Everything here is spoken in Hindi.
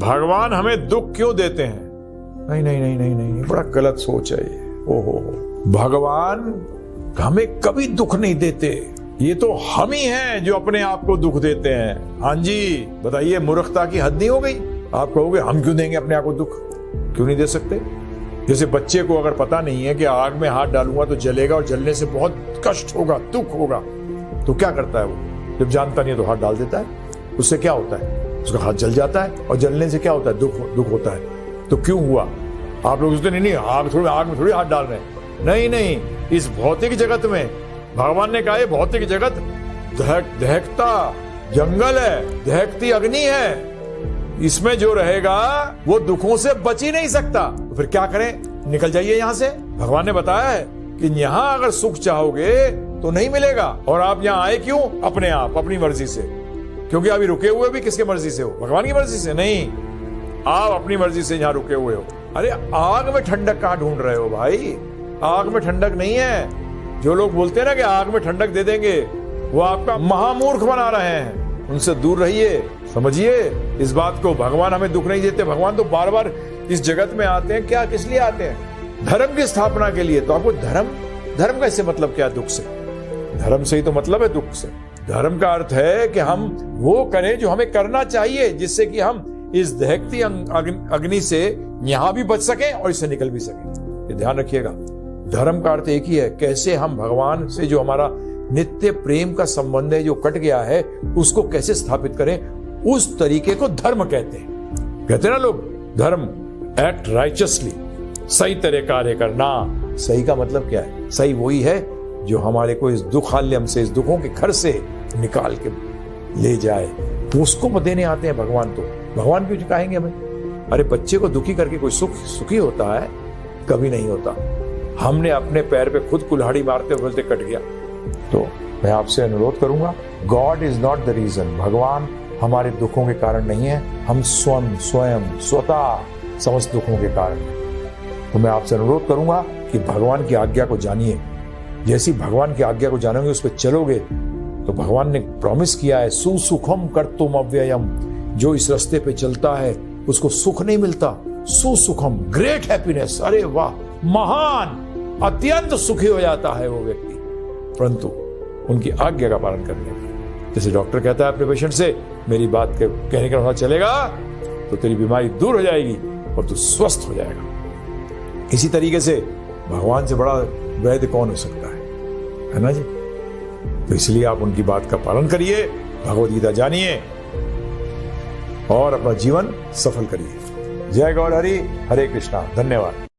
भगवान हमें दुख क्यों देते हैं? नहीं नहीं नहीं नहीं नहीं, बड़ा गलत सोच है ये। ओहो, भगवान हमें कभी दुख नहीं देते, ये तो हम ही हैं जो अपने आप को दुख देते हैं। हाँ जी, बताइए, मूर्खता की हद नहीं हो गई? आप कहोगे हम क्यों देंगे अपने आप को दुख, क्यों नहीं दे सकते? जैसे बच्चे को अगर पता नहीं है कि आग में हाथ डालूंगा तो जलेगा और जलने से बहुत कष्ट होगा, दुख होगा, तो क्या करता है वो? जब जानता नहीं है तो हाथ डाल देता है। उससे क्या होता है? उसका हाथ जल जाता है, और जलने से क्या होता है? दुख होता है। तो क्यों हुआ? आप लोग सोचते नहीं आग में थोड़ी हाथ डाल रहे हैं। नहीं नहीं, इस भौतिक जगत में भगवान ने कहा है भौतिक जगत दहकता जंगल है, दहकती अग्नि है, इसमें जो रहेगा वो दुखों से बच ही नहीं सकता। तो फिर क्या करें? निकल जाइए यहां से। भगवान ने बताया है कि यहां अगर सुख चाहोगे तो नहीं मिलेगा। और आप यहां आए क्यों? अपने आप, अपनी मर्जी से। क्योंकि अभी रुके हुए भी किसके मर्जी से हो? भगवान की मर्जी से नहीं, आप अपनी मर्जी से यहां रुके हुए हो। अरे आग में ठंडक कहां ढूंढ रहे हो भाई? आग में ठंडक नहीं है। जो लोग बोलते हैं ना कि आग में ठंडक दे देंगे, वो आपका महामूर्ख बना रहे हैं। उनसे दूर रहिए, समझिए इस बात को। भगवान हमें दुख नहीं देते। भगवान तो बार बार इस जगत में आते हैं, क्या किस लिए आते हैं? धर्म की स्थापना के लिए। तो आपको धर्म का इससे मतलब क्या है? दुख से। धर्म से ही तो मतलब है दुख से। धर्म का अर्थ है कि हम वो करें जो हमें करना चाहिए, जिससे कि हम इस दहकती अग्नि से यहां भी बच सकें और इससे निकल भी सकें। ये ध्यान रखिएगा। धर्म का अर्थ एक ही है, कैसे हम भगवान से जो हमारा नित्य प्रेम का संबंध है जो कट गया है, उसको कैसे स्थापित करें, उस तरीके को धर्म कहते हैं। कहते हैं ना लोग, धर्म एक्ट राइचसली, सही तरह कार्य करना। सही का मतलब क्या है? सही वही है जो हमारे को इस दुखालयम से, इस दुखों के घर से निकाल के ले जाए। उसको देने आते हैं भगवान। तो भगवान क्यों कहेंगे हमें? अरे बच्चे को दुखी करके कोई सुखी होता है? कभी नहीं होता। हमने अपने पैर पे खुद कुल्हाड़ी मारते बोलते कट गया। तो मैं आपसे अनुरोध करूंगा, God is not the reason. भगवान हमारे दुखों के कारण नहीं है, हम स्वतः समस्त दुखों के कारण हैं। तो मैं आपसे अनुरोध करूंगा कि भगवान की आज्ञा को जानिए। जैसी भगवान की आज्ञा को जानोगे, उस पर चलोगे, तो भगवान ने प्रॉमिस किया है, सुसुखम कर्तुम अव्ययम। जो इस रास्ते पे चलता है उसको सुख नहीं मिलता, सुसुखम, ग्रेट हैप्पीनेस। अरे वाह, महान, अत्यंत सुखी हो जाता है वो व्यक्ति, परंतु उनकी आज्ञा का पालन करने में। जैसे डॉक्टर कहता है अपने पेशेंट से, मेरी बात के कहने का पता चलेगा तो तेरी बीमारी दूर हो जाएगी और तू स्वस्थ हो जाएगा। इसी तरीके से भगवान से बड़ा वैद्य कौन हो सकता है ना जी? तो इसलिए आप उनकी बात का पालन करिए, भगवद गीता जानिए और अपना जीवन सफल करिए। जय गौर हरि, हरे कृष्णा। धन्यवाद।